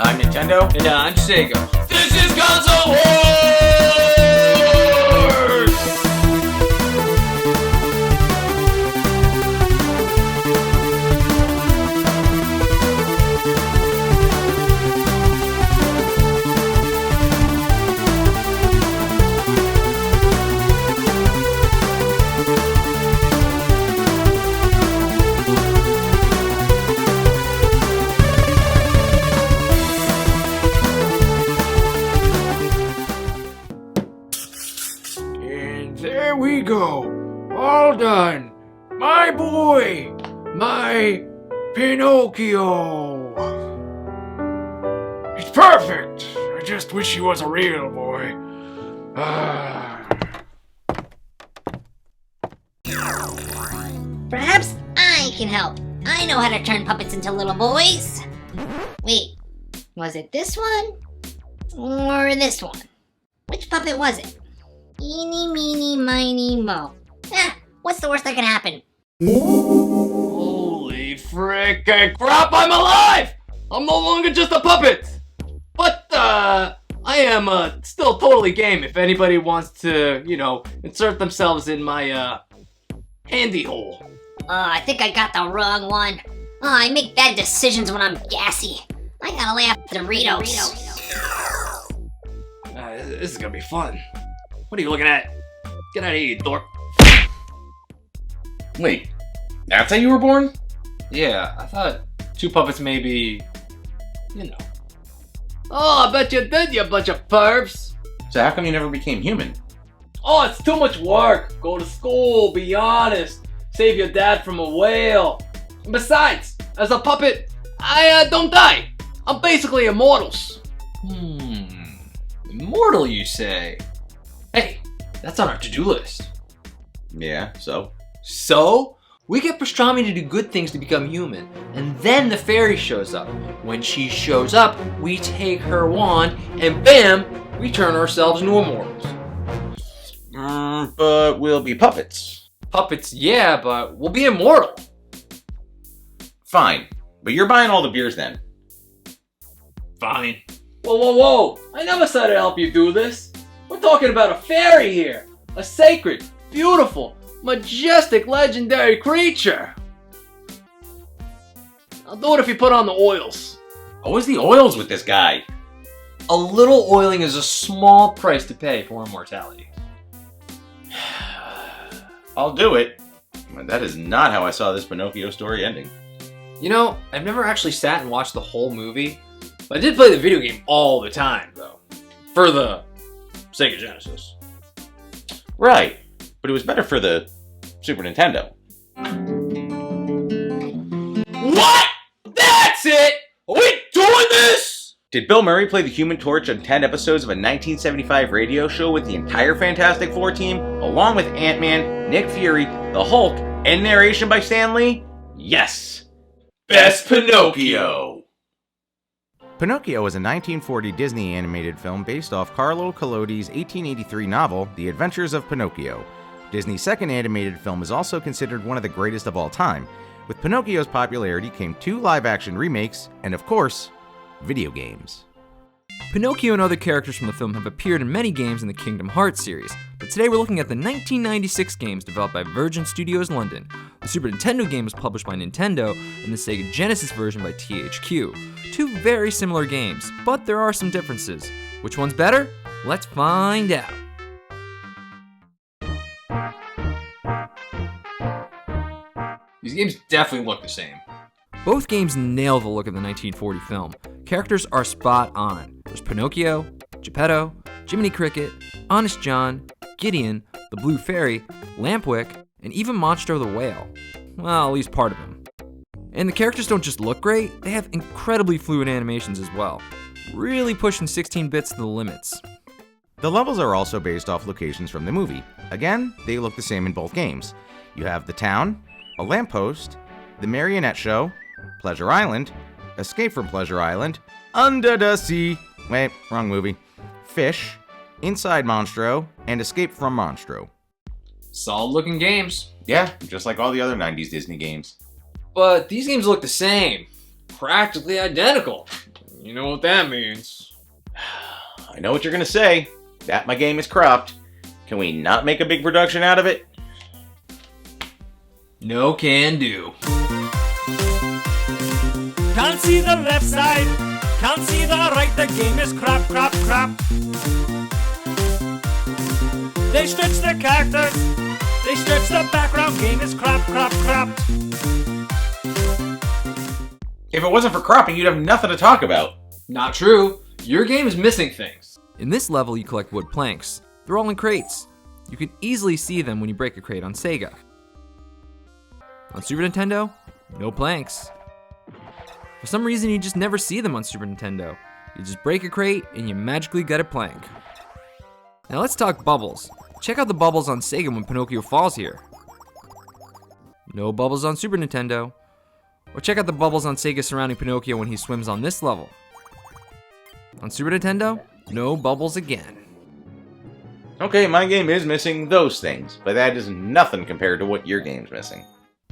I'm Nintendo. And I'm Sega. This is Console Wars! There we go. All done. My boy. My Pinocchio. It's perfect. I just wish he was a real boy. Perhaps I can help. I know how to turn puppets into little boys. Wait, was it this one? Or this one? Which puppet was it? Eeny, meeny, miny, mo. What's the worst that can happen? Holy frickin' crap, I'm alive! I'm no longer just a puppet! But, I am, still totally game if anybody wants to, insert themselves in my, handy hole. I think I got the wrong one. I make bad decisions when I'm gassy. I gotta lay off the Doritos. This is gonna be fun. What are you looking at? Get out of here, you dork. Wait, that's how you were born? Yeah, I thought two puppets maybe, Oh, I bet you did, you bunch of pervs. So how come you never became human? Oh, it's too much work. Go to school, be honest. Save your dad from a whale. And besides, as a puppet, I don't die. I'm basically immortals. Immortal, you say? Hey, that's on our to-do list. Yeah, so? So, we get pastrami to do good things to become human, and then the fairy shows up. When she shows up, we take her wand, and bam, we turn ourselves into immortals. But we'll be puppets. Puppets, yeah, but we'll be immortal. Fine, but you're buying all the beers then. Fine. Whoa. I never said I'd help you do this. We're talking about a fairy here. A sacred, beautiful, majestic, legendary creature. I'll do it if you put on the oils. Always the oils with this guy. A little oiling is a small price to pay for immortality. I'll do it. But that is not how I saw this Pinocchio story ending. I've never actually sat and watched the whole movie, but I did play the video game all the time, though. For the Sega Genesis. Right, but it was better for the Super Nintendo. What? That's it? Are we doing this? Did Bill Murray play the Human Torch on 10 episodes of a 1975 radio show with the entire Fantastic Four team, along with Ant-Man, Nick Fury, the Hulk, and narration by Stan Lee? Yes! Best Pinocchio. Pinocchio was a 1940 Disney animated film based off Carlo Collodi's 1883 novel, The Adventures of Pinocchio. Disney's second animated film is also considered one of the greatest of all time. With Pinocchio's popularity came 2 live-action remakes, and of course, video games. Pinocchio and other characters from the film have appeared in many games in the Kingdom Hearts series, but today we're looking at the 1996 games developed by Virgin Studios London. The Super Nintendo game was published by Nintendo, and the Sega Genesis version by THQ. 2 very similar games, but there are some differences. Which one's better? Let's find out. These games definitely look the same. Both games nail the look of the 1940 film. Characters are spot on. There's Pinocchio, Geppetto, Jiminy Cricket, Honest John, Gideon, the Blue Fairy, Lampwick, and even Monstro the Whale. Well, at least part of him. And the characters don't just look great, they have incredibly fluid animations as well. Really pushing 16 bits to the limits. The levels are also based off locations from the movie. Again, they look the same in both games. You have the town, a lamppost, the marionette show, Pleasure Island, Escape from Pleasure Island, Under the Sea, wait, wrong movie, Fish, Inside Monstro, and Escape from Monstro. Solid looking games. Yeah, just like all the other 90s Disney games. But these games look the same. Practically identical. You know what that means. I know what you're gonna say. That my game is cropped. Can we not make a big production out of it? No can do. Can't see the left side, can't see the right, the game is crap, crap, crap. They stretch the characters, they stretch the background, game is crap, crap, crap. If it wasn't for cropping, you'd have nothing to talk about. Not true. Your game is missing things. In this level, you collect wood planks. They're all in crates. You can easily see them when you break a crate on Sega. On Super Nintendo, no planks. For some reason, you just never see them on Super Nintendo. You just break a crate and you magically get a plank. Now let's talk bubbles. Check out the bubbles on Sega when Pinocchio falls here. No bubbles on Super Nintendo. Or check out the bubbles on Sega surrounding Pinocchio when he swims on this level. On Super Nintendo, no bubbles again. Okay, my game is missing those things, but that is nothing compared to what your game's missing.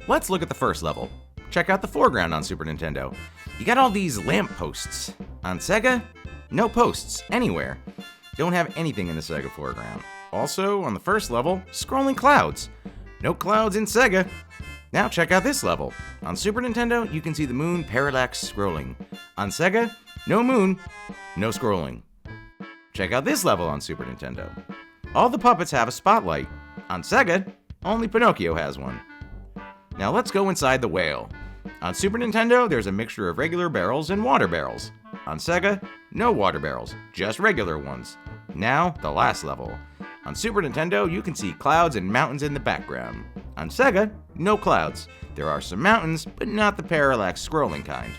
Let's look at the first level. Check out the foreground on Super Nintendo. You got all these lamp posts. On Sega, no posts anywhere. Don't have anything in the Sega foreground. Also, on the first level, scrolling clouds. No clouds in Sega. Now check out this level. On Super Nintendo, you can see the moon parallax scrolling. On Sega, no moon, no scrolling. Check out this level on Super Nintendo. All the puppets have a spotlight. On Sega, only Pinocchio has one. Now let's go inside the whale. On Super Nintendo, there's a mixture of regular barrels and water barrels. On Sega, no water barrels, just regular ones. Now, the last level. On Super Nintendo, you can see clouds and mountains in the background. On Sega, no clouds. There are some mountains, but not the parallax scrolling kind.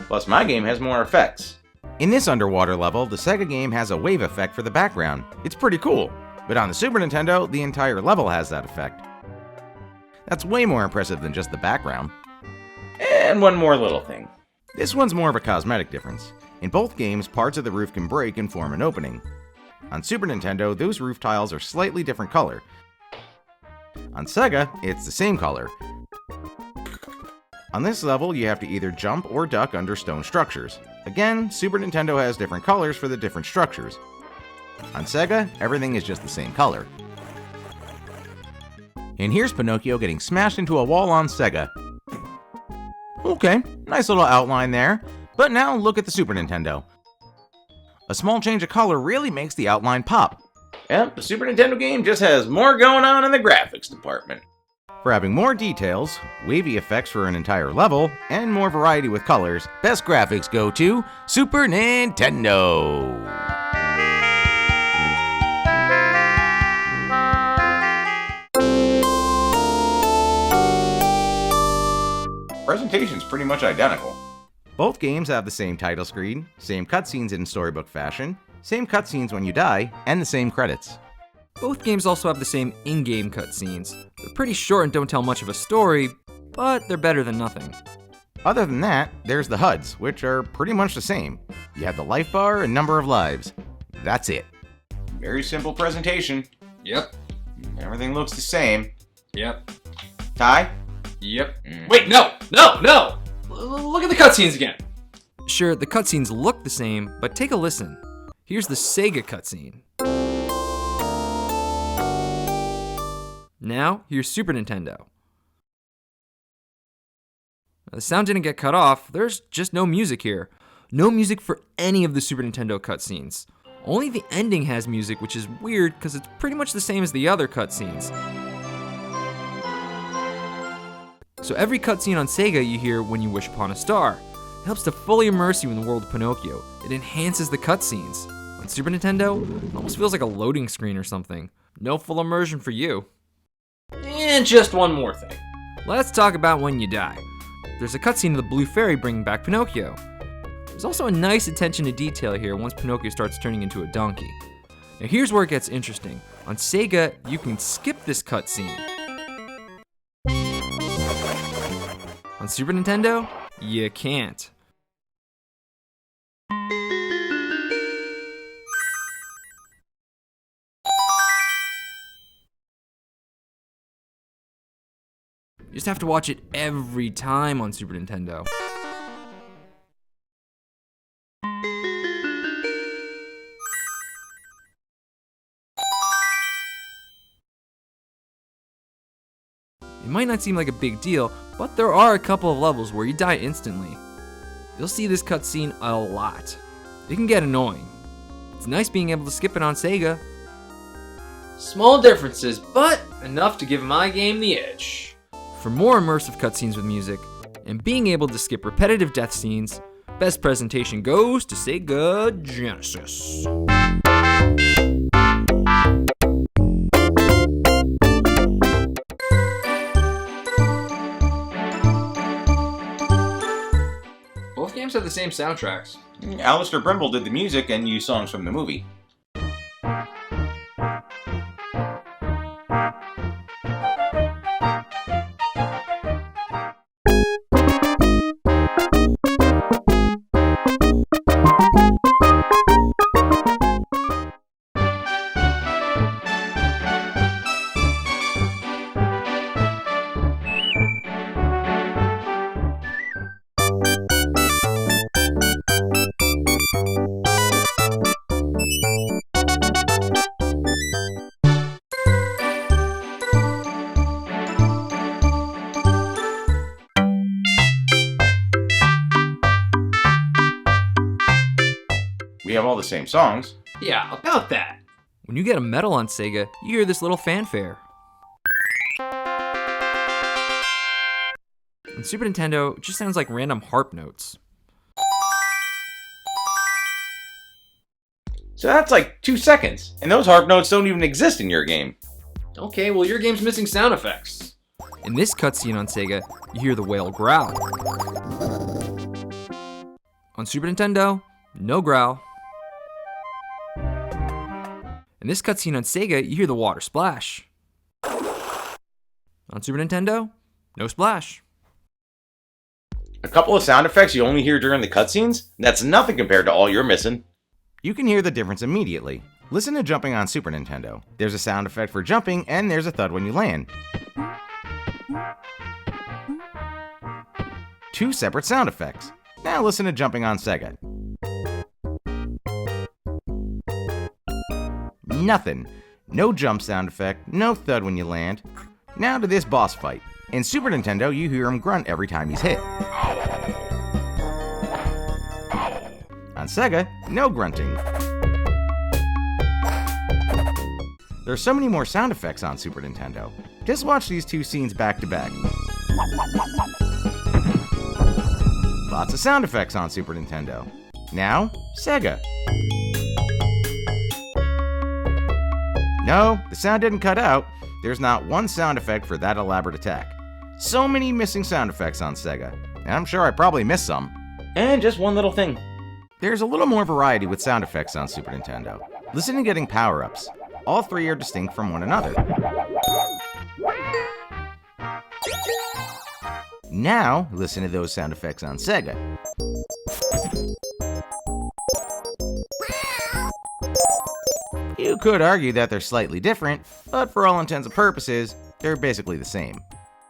Plus, my game has more effects. In this underwater level, the Sega game has a wave effect for the background. It's pretty cool. But on the Super Nintendo, the entire level has that effect. That's way more impressive than just the background. And one more little thing. This one's more of a cosmetic difference. In both games, parts of the roof can break and form an opening. On Super Nintendo, those roof tiles are slightly different color. On Sega, it's the same color. On this level, you have to either jump or duck under stone structures. Again, Super Nintendo has different colors for the different structures. On Sega, everything is just the same color. And here's Pinocchio getting smashed into a wall on Sega. Okay, nice little outline there. But now look at the Super Nintendo. A small change of color really makes the outline pop. Yep, the Super Nintendo game just has more going on in the graphics department. For having more details, wavy effects for an entire level, and more variety with colors, best graphics go to Super Nintendo. Presentation's pretty much identical. Both games have the same title screen, same cutscenes in storybook fashion, same cutscenes when you die, and the same credits. Both games also have the same in-game cutscenes. They're pretty short and don't tell much of a story, but they're better than nothing. Other than that, there's the HUDs, which are pretty much the same. You have the life bar and number of lives. That's it. Very simple presentation. Yep. Everything looks the same. Yep. Ty? Yep. Wait, no! Look at the cutscenes again. Sure, the cutscenes look the same, but take a listen. Here's the Sega cutscene. Now, here's Super Nintendo. The sound didn't get cut off, there's just no music here. No music for any of the Super Nintendo cutscenes. Only the ending has music, which is weird because it's pretty much the same as the other cutscenes. So every cutscene on Sega you hear when you wish upon a star. It helps to fully immerse you in the world of Pinocchio. It enhances the cutscenes. On Super Nintendo, it almost feels like a loading screen or something. No full immersion for you. And just one more thing. Let's talk about when you die. There's a cutscene of the Blue Fairy bringing back Pinocchio. There's also a nice attention to detail here once Pinocchio starts turning into a donkey. Now here's where it gets interesting. On Sega, you can skip this cutscene. On Super Nintendo, you can't. You just have to watch it every time on Super Nintendo. It might not seem like a big deal, but there are a couple of levels where you die instantly. You'll see this cutscene a lot. It can get annoying. It's nice being able to skip it on Sega. Small differences, but enough to give my game the edge. For more immersive cutscenes with music, and being able to skip repetitive death scenes, best presentation goes to Sega Genesis. Both games have the same soundtracks. Alistair Brimble did the music and used songs from the movie. We have all the same songs. Yeah, about that. When you get a medal on Sega, you hear this little fanfare. On Super Nintendo, it just sounds like random harp notes. So that's like 2 seconds, and those harp notes don't even exist in your game. Okay, well your game's missing sound effects. In this cutscene on Sega, you hear the whale growl. On Super Nintendo, no growl. In this cutscene on Sega, you hear the water splash. On Super Nintendo, no splash. A couple of sound effects you only hear during the cutscenes? That's nothing compared to all you're missing. You can hear the difference immediately. Listen to jumping on Super Nintendo. There's a sound effect for jumping, and there's a thud when you land. 2 separate sound effects. Now listen to jumping on Sega. Nothing. No jump sound effect, no thud when you land. Now to this boss fight. In Super Nintendo, you hear him grunt every time he's hit. On Sega, no grunting. There's so many more sound effects on Super Nintendo. Just watch these 2 scenes back to back. Lots of sound effects on Super Nintendo. Now, Sega. No, the sound didn't cut out. There's not one sound effect for that elaborate attack. So many missing sound effects on Sega, and I'm sure I probably missed some. And just one little thing. There's a little more variety with sound effects on Super Nintendo. Listen to getting power-ups. All 3 are distinct from one another. Now, listen to those sound effects on Sega. You could argue that they're slightly different, but for all intents and purposes, they're basically the same.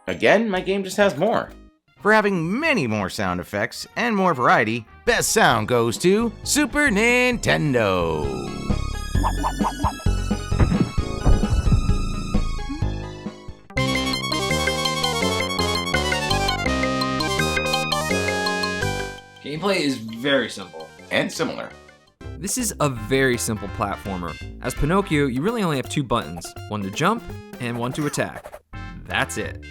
Again, my game just has more. For having many more sound effects and more variety, best sound goes to Super Nintendo. Gameplay is very simple. And similar. This is a very simple platformer. As Pinocchio, you really only have 2 buttons, one to jump and one to attack. That's it.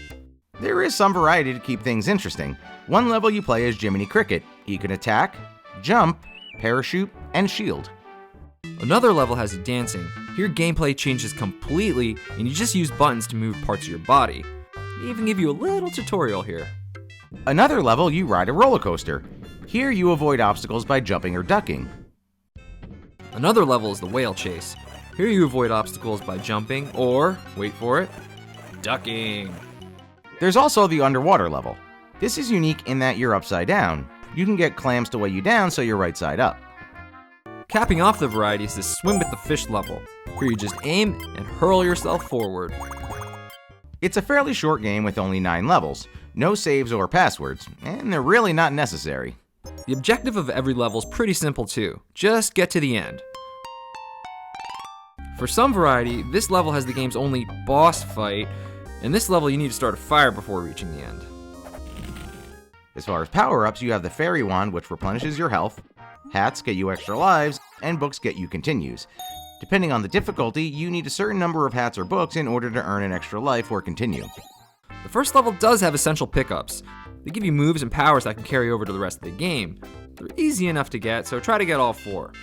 There is some variety to keep things interesting. One level you play as Jiminy Cricket. He can attack, jump, parachute, and shield. Another level has you dancing. Here gameplay changes completely and you just use buttons to move parts of your body. They even give you a little tutorial here. Another level you ride a roller coaster. Here you avoid obstacles by jumping or ducking. Another level is the whale chase. Here you avoid obstacles by jumping or, wait for it, ducking. There's also the underwater level. This is unique in that you're upside down. You can get clams to weigh you down so you're right side up. Capping off the variety is the swim with the fish level. Here you just aim and hurl yourself forward. It's a fairly short game with only 9 levels, no saves or passwords, and they're really not necessary. The objective of every level is pretty simple too. Just get to the end. For some variety, this level has the game's only boss fight, In this level, you need to start a fire before reaching the end. As far as power-ups, you have the fairy wand, which replenishes your health, hats get you extra lives, and books get you continues. Depending on the difficulty, you need a certain number of hats or books in order to earn an extra life or continue. The first level does have essential pickups. They give you moves and powers that can carry over to the rest of the game. They're easy enough to get, so try to get all 4.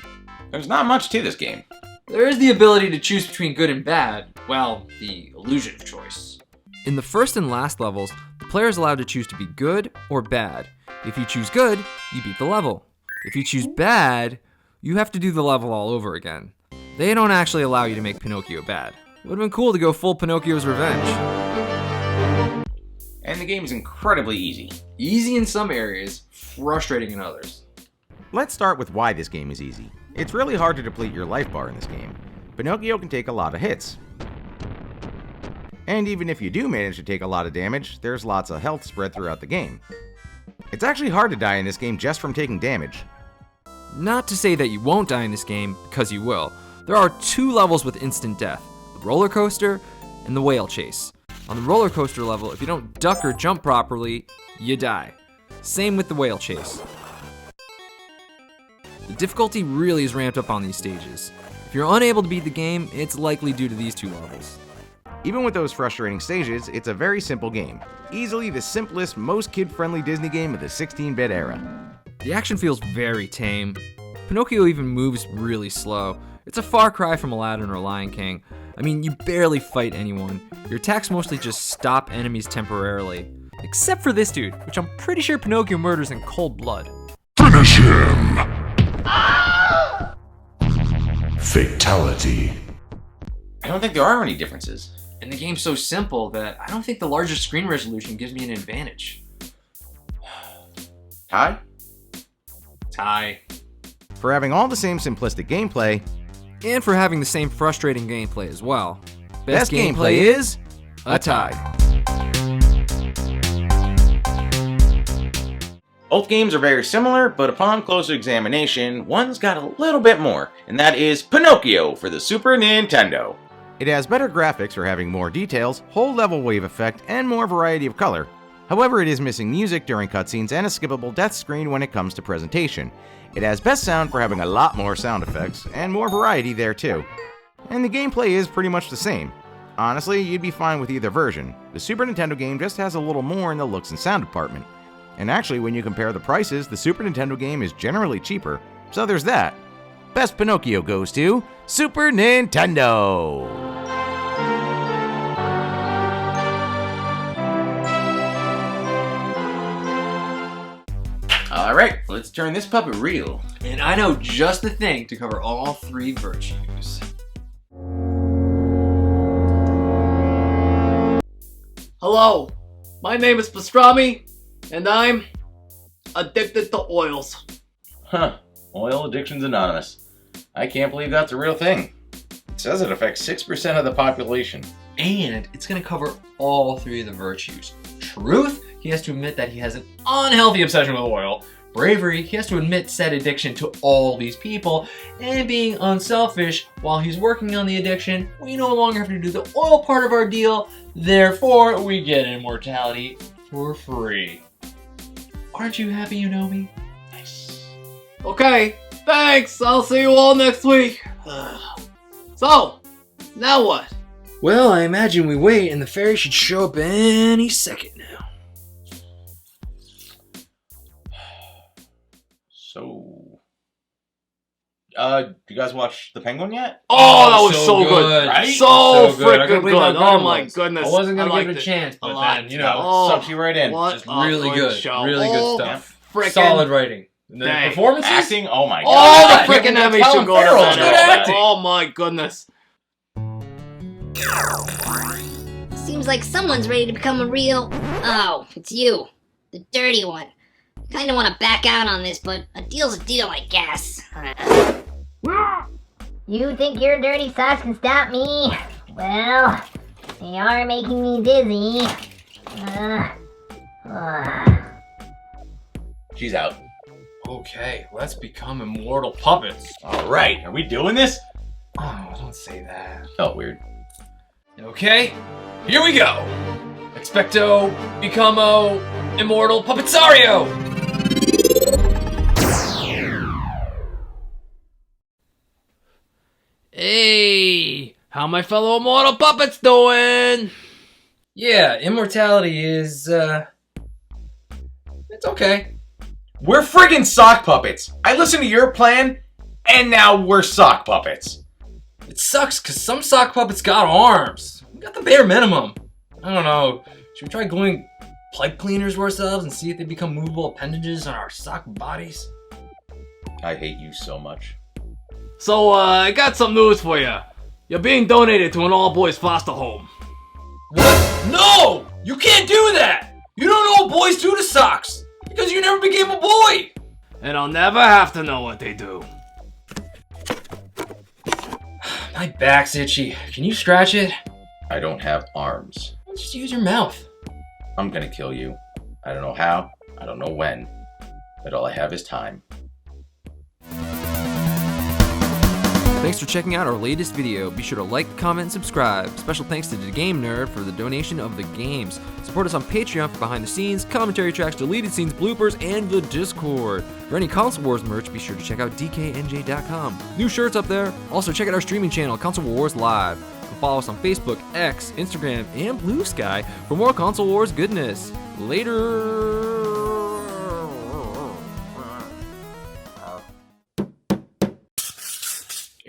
There's not much to this game. There is the ability to choose between good and bad. Well, the illusion of choice. In the first and last levels, the player is allowed to choose to be good or bad. If you choose good, you beat the level. If you choose bad, you have to do the level all over again. They don't actually allow you to make Pinocchio bad. It would have been cool to go full Pinocchio's Revenge. And the game is incredibly easy. Easy in some areas, frustrating in others. Let's start with why this game is easy. It's really hard to deplete your life bar in this game. Pinocchio can take a lot of hits. And even if you do manage to take a lot of damage, there's lots of health spread throughout the game. It's actually hard to die in this game just from taking damage. Not to say that you won't die in this game, because you will. There are 2 levels with instant death, the roller coaster and the whale chase. On the roller coaster level, if you don't duck or jump properly, you die. Same with the whale chase. The difficulty really is ramped up on these stages. If you're unable to beat the game, it's likely due to these 2 levels. Even with those frustrating stages, it's a very simple game. Easily the simplest, most kid-friendly Disney game of the 16-bit era. The action feels very tame. Pinocchio even moves really slow. It's a far cry from Aladdin or Lion King. I mean, you barely fight anyone. Your attacks mostly just stop enemies temporarily. Except for this dude, which I'm pretty sure Pinocchio murders in cold blood. Finish him! Fatality. I don't think there are any differences. And the game's so simple that I don't think the larger screen resolution gives me an advantage. Ty? Tie. For having all the same simplistic gameplay, And for having the same frustrating gameplay as well. best gameplay is a tie. Both games are very similar, but upon closer examination, one's got a little bit more, and that is Pinocchio for the Super Nintendo. It has better graphics for having more details, whole level wave effect, and more variety of color. However, it is missing music during cutscenes and a skippable death screen when it comes to presentation. It has best sound for having a lot more sound effects, and more variety there too. And the gameplay is pretty much the same. Honestly, you'd be fine with either version. The Super Nintendo game just has a little more in the looks and sound department. And actually, when you compare the prices, the Super Nintendo game is generally cheaper. So there's that. Best Pinocchio goes to Super Nintendo! Alright, let's turn this puppet real. And I know just the thing to cover all 3 virtues. Hello, my name is Pastrami, and I'm addicted to oils. Huh, Oil Addictions Anonymous. I can't believe that's a real thing. It says it affects 6% of the population. And it's going to cover all 3 of the virtues. Truth, he has to admit that he has an unhealthy obsession with oil. Bravery, he has to admit said addiction to all these people. And being unselfish, while he's working on the addiction, we no longer have to do the oil part of our deal. Therefore, we get immortality for free. Aren't you happy you know me? Nice. Okay, thanks. I'll see you all next week. So, now what? Well, I imagine we wait and the fairy should show up any second now. So, you guys watch The Penguin yet? Oh, that was so good. right? So So good. I couldn't freaking believe good. how good Oh it my was. goodness. I wasn't gonna give liked it a chance, a but lot. then, you know, Oh, sucks you right in. What just a really good. show. Really good Oh, stuff. frickin' Solid writing. The dang. performances? Acting? Oh my god. All the God, freaking yeah, Emmys Colin should go to Farrell's that. good acting. Oh my goodness. Seems like someone's ready to become a real... Oh, it's you. The dirty one. Kinda wanna back out on this, but a deal's a deal, I guess. You think your dirty socks can stop me? Well, they are making me dizzy. She's out. Okay, let's become immortal puppets. Alright, are we doing this? Oh, don't say that. Felt weird. Okay, here we go. Expecto, Becamo, Immortal Puppetsario! Hey, how my fellow immortal puppets doing? Yeah, immortality is, it's okay. We're friggin' sock puppets. I listened to your plan, and now we're sock puppets. It sucks because some sock puppets got arms. We got the bare minimum. I don't know. Should we try gluing pipe cleaners to ourselves and see if they become movable appendages on our sock bodies? I hate you so much. So, I got some news for you. You're being donated to an all-boys foster home. What? No! You can't do that! You don't know what boys do to socks! Because you never became a boy! And I'll never have to know what they do. My back's itchy. Can you scratch it? I don't have arms. Just use your mouth. I'm gonna kill you. I don't know how, I don't know when, but all I have is time. Thanks for checking out our latest video. Be sure to like, comment, and subscribe. Special thanks to DaGameNerd for the donation of the games. Support us on Patreon for behind the scenes, commentary tracks, deleted scenes, bloopers, and the Discord. For any Console Wars merch, be sure to check out DKNJ.com. New shirts up there. Also, check out our streaming channel, Console Wars Live. And follow us on Facebook, X, Instagram, and BlueSky for more Console Wars goodness. Later!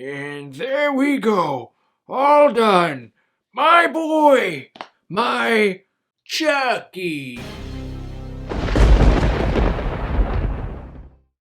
And there we go. All done. My boy. My Chucky.